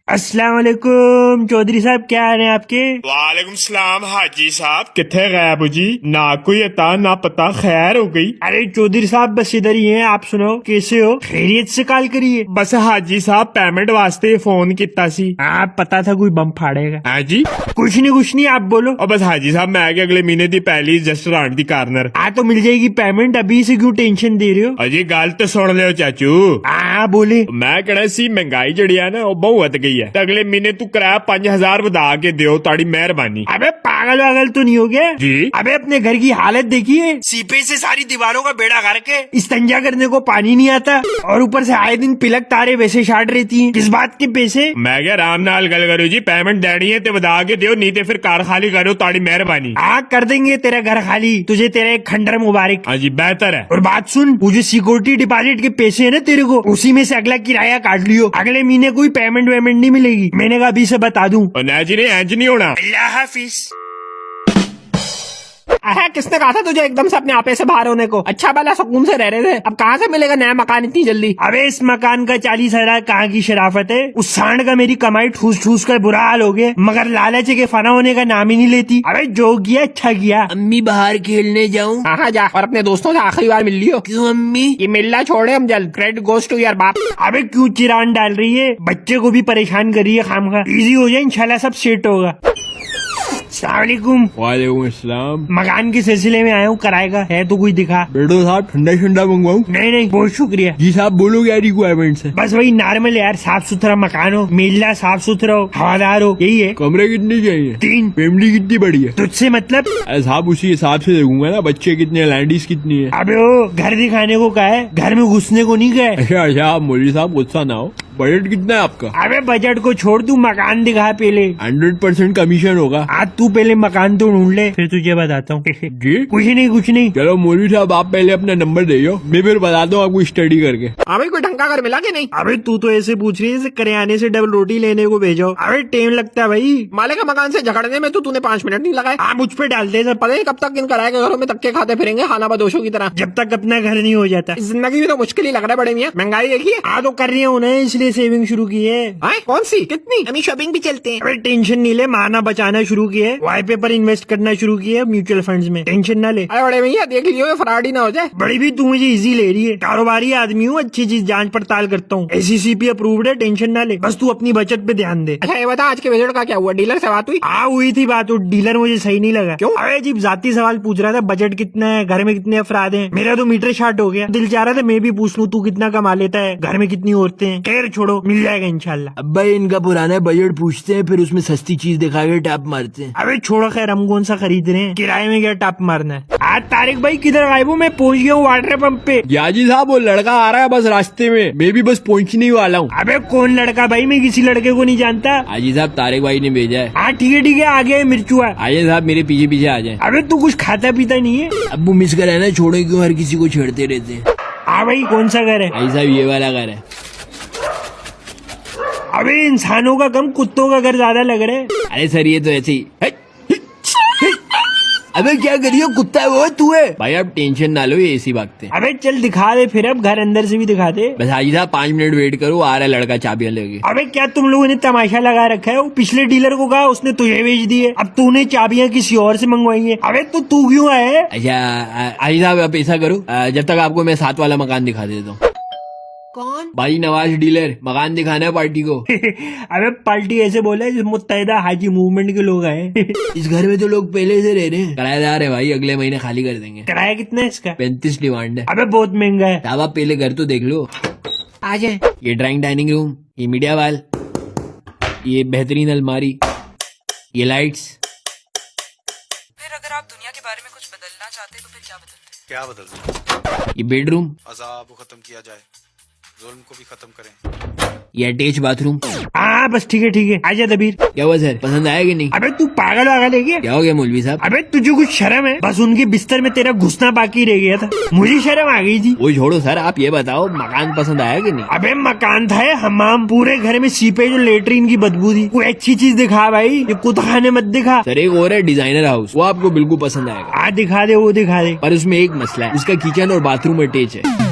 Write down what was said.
अस्सलाम वालेकुम चौधरी साहब, क्या हाल है आपके? वालेकुम सलाम हाजी साहब, किथे गैब जी? ना कोई अता ना पता, खैर हो गई? अरे चौधरी साहब बस इधर ही हैं, आप सुनाओ कैसे हो? खैरियत से कॉल करिए। बस हाजी साहब पेमेंट वास्ते फोन किता सी। आप पता था कोई बम फाड़ेगा। हाँ जी, कुछ नहीं आप बोलो। और बस हाजी साहब मैं कि अगले महीने दी पहली रेस्टोरेंट दी कार्नर। हाँ तो मिल जाएगी पेमेंट, अभी से क्यों टेंशन दे रहे हो? अजी गल तो सुन लियो चाचू, हाँ बोले। मैं कहना सी महंगाई जड़ी है ना वो बहुत वध गई है, तो अगले महीने तू किराया 5000 वधा के दियो, ताड़ी मेहरबानी। अबे पागल वागल तो नहीं हो गया जी? अबे अपने घर की हालत देखिए, सीपे से सारी दीवारों का बेड़ा करके इस्तेंजा करने को पानी नहीं आता, और ऊपर से आए दिन पिलक तारे वैसे शाट रहती हैं। किस बात के पैसे? मैं क्या आराम नाल गल करो जी, पेमेंट देनी है तो वधा के दियो, नहीं तो फिर कार खाली करो, ताड़ी मेहरबानी। हाँ कर देंगे तेरा घर खाली, तुझे तेरा एक खंडर मुबारक। हाँ जी बेहतर है। और बात सुन, वो जो सिक्योरिटी डिपॉजिट के पैसे है ना तेरे को, उसी में से अगला किराया काट लियो, अगले महीने कोई पेमेंट वेमेंट नहीं मिलेगी। मैंने कहा अभी से बता दूं। और ना जी नहीं इंज नहीं होना। अल्लाह हाफिज। किसने कहा था तुझे एकदम से अपने आपे से बाहर होने को? अच्छा भला सुकून से रह रहे थे, अब कहाँ से मिलेगा नया मकान इतनी जल्दी? अबे इस मकान का 40,000 कहाँ की शराफत है, उस सांड का मेरी कमाई ठूस ठूस कर बुरा हाल हो गया, मगर लालच के फना होने का नाम ही नहीं लेती। अबे जो किया अच्छा किया। अम्मी बाहर खेलने जाऊँ? हाँ जा, और अपने दोस्तों से आखिरी बार मिल लियो। क्यों अम्मी? ये मिलना छोड़े हम जल्द, क्रेडिट गोज टू यार बाप। अबे क्यों चिरान डाल रही है, बच्चे को भी परेशान कर रही है खामखा। इजी हो जाए इंशाल्लाह, सब सेट होगा। अस्सलामुअलैकुम। वालेकुम अस्सलाम। मकान के सिलसिले में आया हूँ, किराए का है तो कोई दिखा। बेटो साहब ठंडा ठंडा मंगवाऊं? नहीं बहुत शुक्रिया जी साहब बोलो क्या रिक्वायरमेंट्स है? बस वही नॉर्मल यार, साफ सुथरा मकान हो, मेला साफ सुथरा हो, हवादार हो, यही है। कमरे कितने चाहिए? 3। फैमिली कितनी बड़ी है? तुझसे मतलब? अरे साहब उसी हिसाब से देखूंगा ना, बच्चे कितने, लैंडीज कितनी है। अबे ओ घर दिखाने को कहा है, घर में घुसने को नहीं गए। अच्छा आप मौलवी साहब गुस्सा ना हो, बजट कितना है आपका? अबे बजट को छोड़, तू मकान दिखा पहले। 100% कमीशन होगा। आज तू पहले मकान तो ढूंढ ले, फिर तुझे बताता हूँ। जी कुछ नहीं। चलो मौलवी साहब आप पहले अपना नंबर दे दो, मैं फिर बताता हूँ आपको स्टडी करके। हाँ भाई कोई ढंग का घर मिला कि नहीं? अबे तू तो ऐसे पूछ रही है जैसे करियाने से डबल रोटी लेने को भेजो। अबे टाइम लगता है भाई, माले का मकान से झगड़ने में तो तूने 5 मिनट नहीं लगाए। आप मुझ पे डालते सब। पता नहीं कब तक इन किराए के घरों में तक्के खाते फिरेंगे खाना बदोशों की तरह, जब तक अपना घर नहीं हो जाता। जिंदगी भी तो मुश्किल ही लग रहा है बड़े मियां। महंगाई देखिए। हाँ तो कर रही हूँ ना, इसलिए सेविंग शुरू की है। कौन सी कितनी? हमें शॉपिंग भी चलते हैं। अबे टेंशन नहीं ले, माना बचाना शुरू किया है, वाई पेपर इन्वेस्ट करना शुरू किया है, म्यूचुअल फंड्स में। टेंशन ना ले। अरे बड़े भैया देख लियो फ्रॉड ही ना हो जाए। बड़ी भी तू मुझे इजी ले रही है, कारोबारी आदमी हूँ, अच्छी चीज जांच पड़ताल करता हूँ, SCCP अप्रूव्ड है, टेंशन ना ले, बस तू अपनी बचत पे ध्यान दे। अच्छा ये बता आज के बजट का क्या हुआ? डीलर से बात हुई? हाँ हुई थी बात, डीलर मुझे सही नहीं लगा। क्यों? अरे अजीब जाती सवाल पूछ रहा था, बजट कितना है, घर में कितने अफराद हैं। मेरा तो मीटर शार्ट हो गया, दिल चाह रहा था मैं भी पूछ लूं तू कितना कमा लेता है, घर में कितनी औरतें हैं। खैर छोड़ो, मिल जाएगा इंशाल्लाह। अब्बा इनका पुराना बजट पूछते हैं, फिर उसमें सस्ती चीज दिखा के टैप मारते हैं। अबे छोड़ो, खैर हम कौन सा खरीद रहे हैं, किराए में क्या टॉप मारना है। आज तारिक भाई किधर गायब हो? मैं पहुंच गया हूँ वाटर पंप पे। याजी साहब वो लड़का आ रहा है बस रास्ते में, मैं भी बस पहुंचने ही वाला हूँ। अबे कौन लड़का भाई, मैं किसी लड़के को नहीं जानता। हाजी साहब तारिक भाई ने भेजा है। हाँ ठीक है आगे मिर्चू है। हाजी साहब मेरे पीछे पीछे आ जाए। अबे तू कुछ खाता पीता नहीं है? अब्बू मिस कर है ना, छोड़ो क्यों हर किसी को छेड़ते रहते हैं। हाँ भाई कौन सा घर है? हाजी साहब ये वाला घर है। अबे इंसानों का कम कुत्तों का घर ज्यादा लग रहा है। अरे सर ये तो ऐसे ही अबे क्या करियो, कुत्ता है वो तू है? भाई आप टेंशन ना लो, ये ऐसी भागते हैं। अबे चल दिखा दे फिर, अब घर अंदर से भी दिखा दे। बस हाजी साहब 5 मिनट वेट करो, आ रहा है लड़का चाबियां लेके। अबे क्या तुम लोगों ने तमाशा लगा रखा है, वो पिछले डीलर को कहा उसने तुझे भेज दी है, अब तूने चाबियां किसी और से मंगवाई है। अबे तो तू क्यों आया? अच्छा हाजी साहब आप ऐसा करो, जब तक आपको मैं 7 वाला मकान दिखा देता हूँ। कौन? भाई नवाज डीलर, मकान दिखाना है पार्टी को। अबे पार्टी ऐसे बोला है मुत्तहिदा हाजी मूवमेंट के लोग आए। इस घर में तो लोग पहले से रह रहे हैं, किराएदार है भाई, अगले महीने खाली कर देंगे। किराया कितना है इसका? 35 डिमांड है। अबे बहुत महंगा है। साहब आप पहले घर तो देख लो। आ जाए। ये ड्राइंग डाइनिंग रूम, ये मीडिया वाल, ये बेहतरीन अलमारी, ये लाइट्स। फिर अगर आप दुनिया के बारे में कुछ बदलना चाहते तो फिर क्या बदलते? क्या बदलते? ये बेडरूम, अजाब को खत्म किया जाए, जुल्म को भी खत्म करें। ये अटैच बाथरूम। हाँ बस ठीक है आजा दबीर। क्या हुआ सर, पसंद आया कि नहीं? अबे तू पागल वागल है क्या? क्या हो गया मौलवी साहब? अबे तुझे कुछ शर्म है? बस उनके बिस्तर में तेरा घुसना बाकी रह गया था, मुझे शर्म आ गई थी। वो छोड़ो सर, आप ये बताओ मकान पसंद आया कि नहीं? अबे मकान था या हमाम, पूरे घर में सीपेज और लेटरिन की बदबू थी। कोई अच्छी चीज दिखा भाई, ये कुत्ताखाने मत दिखा। सर एक और है डिजाइनर हाउस, वो आपको बिल्कुल पसंद आएगा। आज दिखा दे, वो दिखा दे। पर उसमें एक मसला है, उसका किचन और बाथरूम अटैच है।